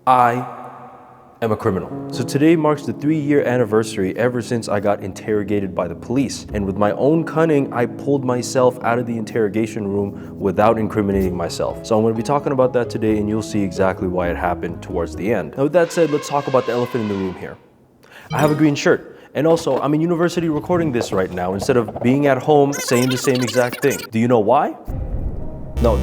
I am a criminal. So today marks the 3-year anniversary ever since I got interrogated by the police. And with my own cunning, I pulled myself out of the interrogation room without incriminating myself. So I'm going to be talking about that today, and you'll see exactly why it happened towards the end. Now with that said, let's talk about the elephant in the room here. I have a green shirt. And also, I'm in university recording this right now instead of being at home saying the same exact thing. Do you know why? No,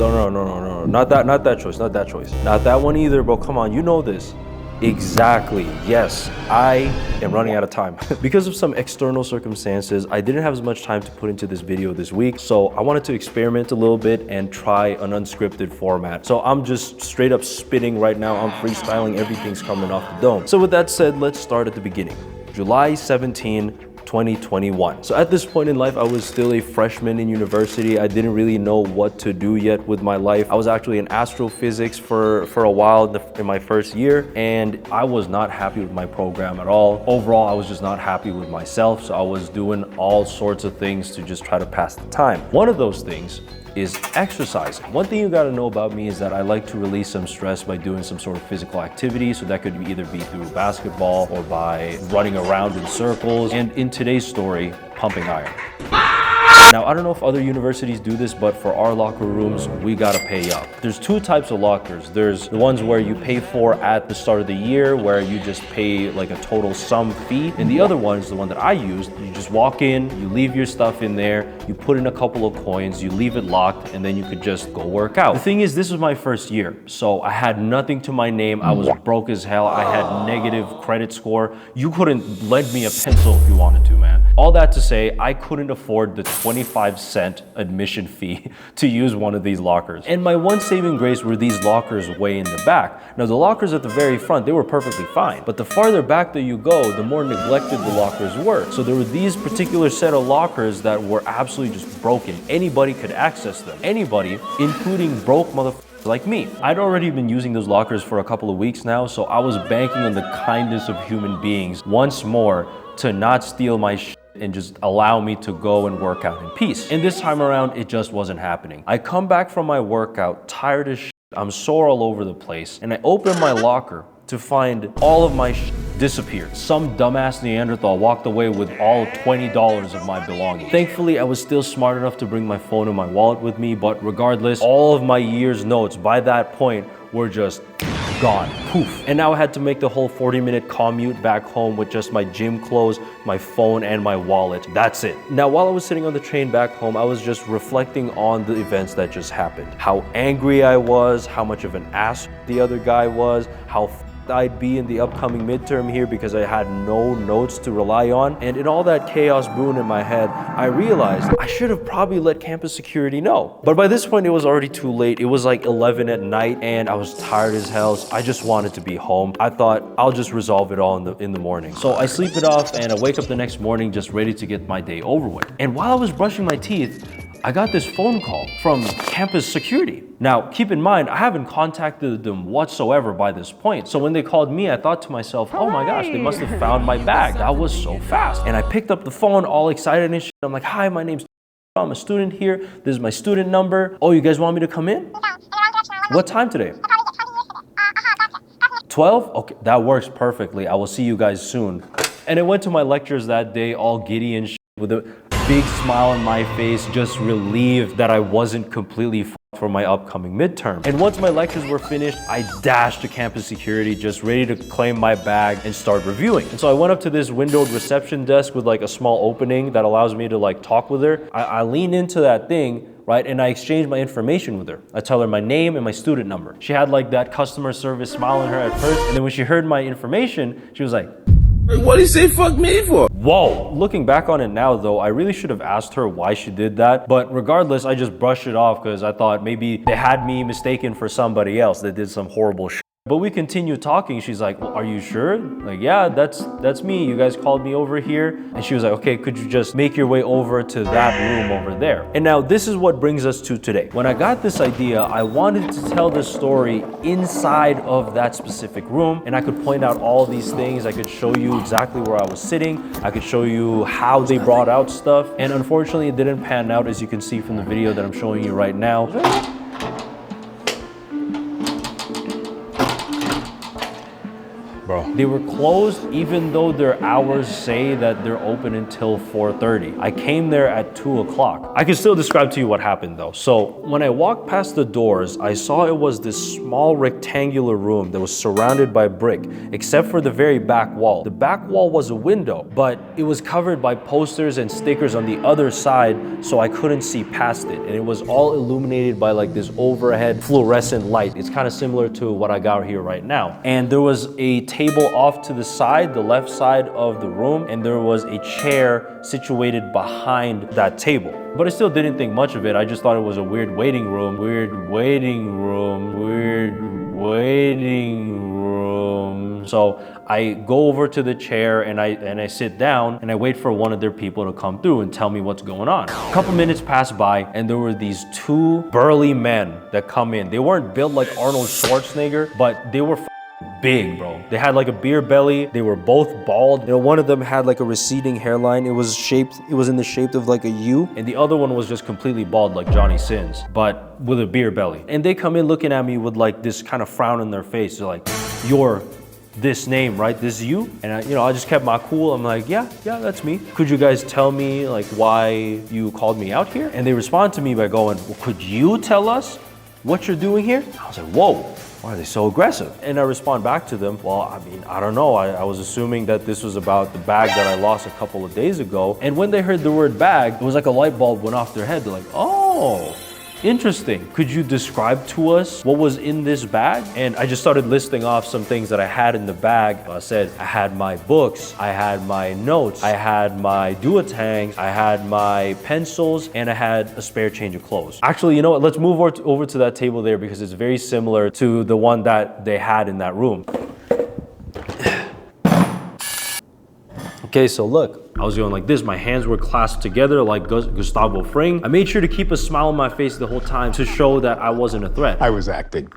not that choice, not that one either, bro. Come on, you know this. Exactly, yes, I am running out of time. Because of some external circumstances, I didn't have as much time to put into this video this week, so I wanted to experiment a little bit and try an unscripted format. So I'm just straight up spitting right now, I'm freestyling, everything's coming off the dome. So with that said, let's start at the beginning. July 17, 2021. So at this point in life, I was still a freshman in university. I didn't really know what to do yet with my life. I was actually in astrophysics for a while in my first year, and I was not happy with my program at all. Overall, I was just not happy with myself, so I was doing all sorts of things to just try to pass the time. One of those things is exercising. One thing you gotta know about me is that I like to release some stress by doing some sort of physical activity. So that could either be through basketball or by running around in circles. And in today's story, pumping iron. Now, I don't know if other universities do this, but for our locker rooms, we gotta pay up. There's two types of lockers. There's the ones where you pay for at the start of the year, where you just pay like a total sum fee. And the other one is the one that I used. You just walk in, you leave your stuff in there, you put in a couple of coins, you leave it locked, and then you could just go work out. The thing is, this was my first year, so I had nothing to my name. I was broke as hell. I had negative credit score. You couldn't lend me a pencil if you wanted to, man. All that to say, I couldn't afford the 25-cent admission fee to use one of these lockers. And my one saving grace were these lockers way in the back. Now the lockers at the very front, they were perfectly fine. But the farther back that you go, the more neglected the lockers were. So there were these particular set of lockers that were absolutely just broken. Anybody could access them. Anybody, including broke motherfuckers like me. I'd already been using those lockers for a couple of weeks now, so I was banking on the kindness of human beings once more to not steal my shit and just allow me to go and work out in peace. And this time around, it just wasn't happening. I come back from my workout, tired as shit, I'm sore all over the place, and I open my locker to find all of my shit disappeared. Some dumbass Neanderthal walked away with all $20 of my belongings. Thankfully, I was still smart enough to bring my phone and my wallet with me, but regardless, all of my year's notes by that point were just gone, poof. And now I had to make the whole 40-minute commute back home with just my gym clothes, my phone, and my wallet. That's it. Now, while I was sitting on the train back home, I was just reflecting on the events that just happened. How angry I was, how much of an ass the other guy was, how I'd be in the upcoming midterm here because I had no notes to rely on. And in all that chaos brewing in my head, I realized I should have probably let campus security know. But by this point, it was already too late. It was like 11 at night and I was tired as hell. So I just wanted to be home. I thought I'll just resolve it all in the morning. So I sleep it off and I wake up the next morning just ready to get my day over with. And while I was brushing my teeth, I got this phone call from campus security. Now, keep in mind, I haven't contacted them whatsoever by this point. So when they called me, I thought to myself, oh my gosh, they must have found my bag. That was so fast. And I picked up the phone all excited and shit. I'm like, hi, my name's I'm a student here. This is my student number. Oh, you guys want me to come in? What time today? 12? Okay, that works perfectly. I will see you guys soon. And I went to my lectures that day all giddy and shit with a big smile on my face, just relieved that I wasn't completely f***ed for my upcoming midterm. And once my lectures were finished, I dashed to campus security, just ready to claim my bag and start reviewing. And so I went up to this windowed reception desk with like a small opening that allows me to like talk with her. I lean into that thing, right? And I exchanged my information with her. I tell her my name and my student number. She had like that customer service smile on her at first. And then when she heard my information, she was like, what did he say fuck me for? Whoa. Looking back on it now though, I really should have asked her why she did that. But regardless, I just brushed it off because I thought maybe they had me mistaken for somebody else that did some horrible shit. But we continued talking. She's like, well, are you sure? Like, yeah, that's me. You guys called me over here. And she was like, okay, could you just make your way over to that room over there? And now this is what brings us to today. When I got this idea, I wanted to tell this story inside of that specific room. And I could point out all these things. I could show you exactly where I was sitting. I could show you how they brought out stuff. And unfortunately, it didn't pan out, as you can see from the video that I'm showing you right now. bro. They were closed even though their hours say that they're open until 4:30. I came there at 2 o'clock. I can still describe to you what happened though. So when I walked past the doors, I saw it was this small rectangular room that was surrounded by brick, except for the very back wall. The back wall was a window, but it was covered by posters and stickers on the other side, so I couldn't see past it. And it was all illuminated by like this overhead fluorescent light. It's kind of similar to what I got here right now. And there was a table off to the side, the left side of the room, and there was a chair situated behind that table. But I still didn't think much of it. I just thought it was a weird waiting room. So I go over to the chair and I sit down and I wait for one of their people to come through and tell me what's going on. A couple minutes pass by and there were these two burly men that come in. They weren't built like Arnold Schwarzenegger, but they were big, bro. They had like a beer belly. They were both bald. You know, one of them had like a receding hairline. It was in the shape of like a U. And the other one was just completely bald like Johnny Sins, but with a beer belly. And they come in looking at me with like this kind of frown on their face. They're like, "You're this name, right? This is you?" And I just kept my cool. I'm like, yeah, that's me. Could you guys tell me like why you called me out here? And they respond to me by going, "Well, could you tell us what you're doing here?" I was like, whoa. Why are they so aggressive? And I respond back to them, well, I mean, I don't know. I was assuming that this was about the bag that I lost a couple of days ago. And when they heard the word bag, it was like a light bulb went off their head. They're like, oh, interesting. Could you describe to us what was in this bag? And I just started listing off some things that I had in the bag. I said I had my books, I had my notes, I had my duotangs, I had my pencils, and I had a spare change of clothes. Actually, you know what? Let's move over to that table there because it's very similar to the one that they had in that room. Okay, so look. I was going like this. My hands were clasped together like Gustavo Fring. I made sure to keep a smile on my face the whole time to show that I wasn't a threat. I was acting.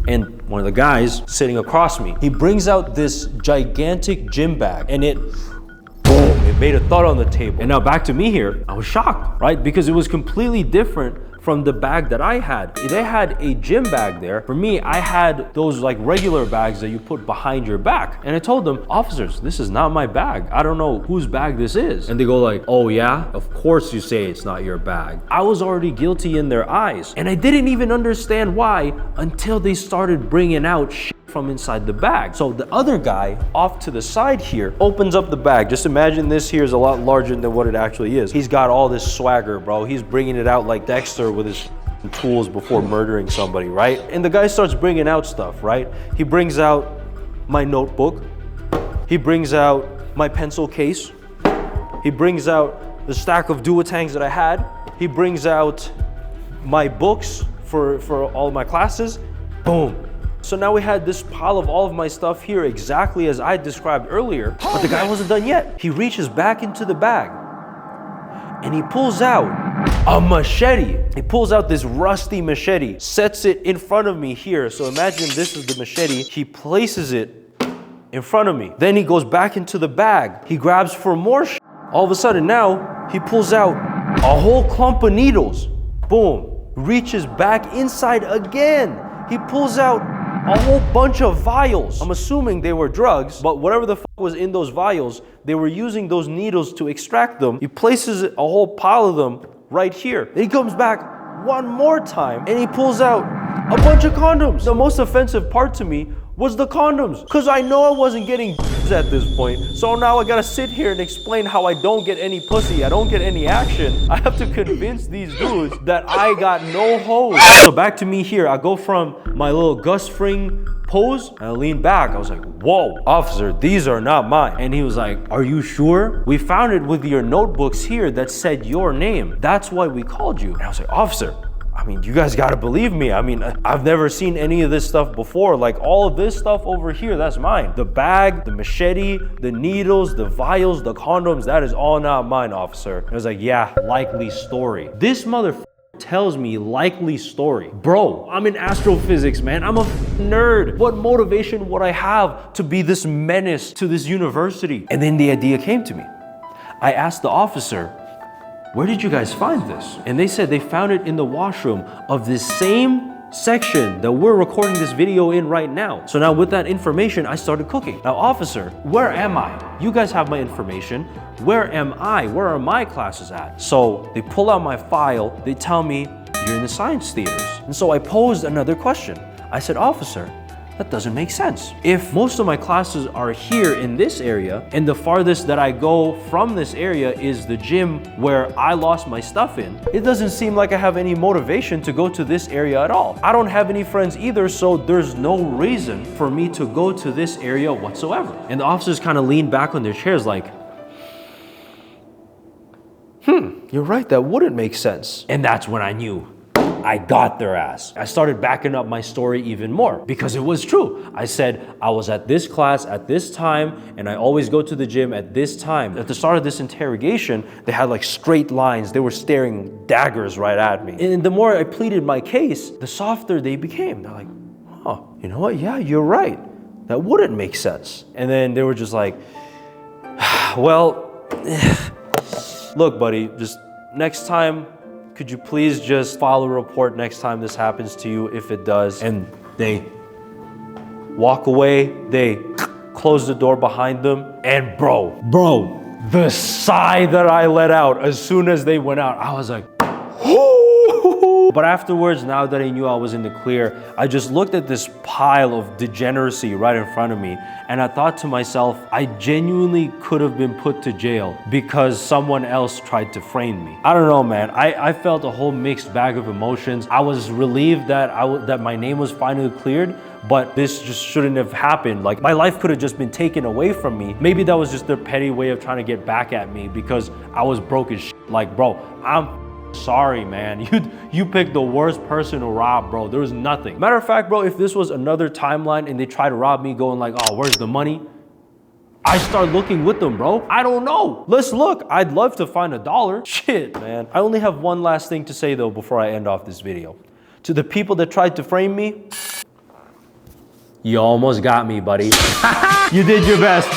And one of the guys sitting across me, he brings out this gigantic gym bag and boom, it made a thud on the table. And now back to me here, I was shocked, right? Because it was completely different from the bag that I had. They had a gym bag there. For me, I had those like regular bags that you put behind your back. And I told them, officers, this is not my bag. I don't know whose bag this is. And they go like, oh yeah? Of course you say it's not your bag. I was already guilty in their eyes. And I didn't even understand why until they started bringing out shit from inside the bag. So the other guy off to the side here opens up the bag. Just imagine this here is a lot larger than what it actually is. He's got all this swagger, bro. He's bringing it out like Dexter with his tools before murdering somebody, right? And the guy starts bringing out stuff, right? He brings out my notebook. He brings out my pencil case. He brings out the stack of duotangs that I had. He brings out my books for all my classes. Boom. So now we had this pile of all of my stuff here exactly as I described earlier, but the guy wasn't done yet. He reaches back into the bag and he pulls out a machete. He pulls out this rusty machete, sets it in front of me here. So imagine this is the machete. He places it in front of me. Then he goes back into the bag. He grabs for more shit. All of a sudden now he pulls out a whole clump of needles. Boom. Reaches back inside again. He pulls out a whole bunch of vials. I'm assuming they were drugs, but whatever the fuck was in those vials, they were using those needles to extract them. He places a whole pile of them right here. Then he comes back one more time and he pulls out a bunch of condoms. The most offensive part to me was the condoms, because I know I wasn't getting at this point. So now I gotta sit here and explain how I don't get any pussy, I don't get any action. I have to convince these dudes that I got no hoes. So back to me here, I go from my little Gus Fring pose, and I lean back. I was like, whoa, officer, these are not mine. And he was like, are you sure? We found it with your notebooks here that said your name. That's why we called you. And I was like, officer, I mean, you guys gotta believe me. I mean, I've never seen any of this stuff before. Like all of this stuff over here, that's mine. The bag, the machete, the needles, the vials, the condoms, that is all not mine, officer. And I was like, yeah, likely story. This motherfucker tells me likely story. Bro, I'm in astrophysics, man. I'm a nerd. What motivation would I have to be this menace to this university? And then the idea came to me. I asked the officer, where did you guys find this? And they said they found it in the washroom of this same section that we're recording this video in right now. So now with that information, I started cooking. Now, officer, where am I? You guys have my information. Where am I? Where are my classes at? So they pull out my file. They tell me, you're in the science theaters. And so I posed another question. I said, officer, that doesn't make sense. If most of my classes are here in this area, and the farthest that I go from this area is the gym where I lost my stuff in, it doesn't seem like I have any motivation to go to this area at all. I don't have any friends either, so there's no reason for me to go to this area whatsoever. And the officers kind of lean back on their chairs like, you're right, that wouldn't make sense. And that's when I knew I got their ass. I started backing up my story even more because it was true. I said I was at this class at this time and I always go to the gym at this time. At the start of this interrogation, they had like straight lines. They were staring daggers right at me. And the more I pleaded my case, the softer they became. They're like, oh, you know what? Yeah, you're right. That wouldn't make sense. And then they were just like, well, look, buddy, just next time, could you please just file a report next time this happens to you if it does? And they walk away, they close the door behind them, and bro, the sigh that I let out as soon as they went out, I was like, but afterwards, now that I knew I was in the clear, I just looked at this pile of degeneracy right in front of me, and I thought to myself, I genuinely could have been put to jail because someone else tried to frame me. I don't know, man. I felt a whole mixed bag of emotions. I was relieved that that my name was finally cleared, but this just shouldn't have happened. Like, my life could have just been taken away from me. Maybe that was just their petty way of trying to get back at me because I was broke as shit. Like, bro, I'm sorry, man. You picked the worst person to rob, bro. There was nothing. Matter of fact, bro, if this was another timeline and they try to rob me going like, oh, where's the money? I start looking with them, bro. I don't know. Let's look. I'd love to find $1. Shit, man. I only have one last thing to say though before I end off this video. To the people that tried to frame me, you almost got me, buddy. You did your best.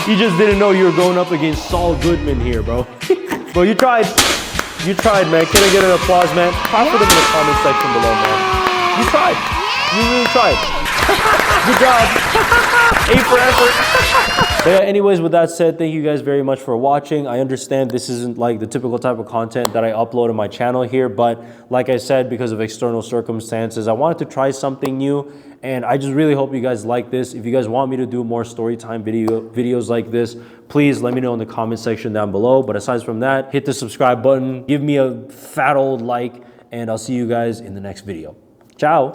You just didn't know you were going up against Saul Goodman here, bro. Bro, you tried. You tried, man. Can I get an applause, man? Clap for them in the comment section below, man. You tried. You really tried. Good job. A for effort. But yeah, anyways, with that said, thank you guys very much for watching. I understand this isn't like the typical type of content that I upload on my channel here, but like I said, because of external circumstances, I wanted to try something new, and I just really hope you guys like this. If you guys want me to do more storytime videos like this, please let me know in the comment section down below. But aside from that, hit the subscribe button, give me a fat old like, and I'll see you guys in the next video. Ciao.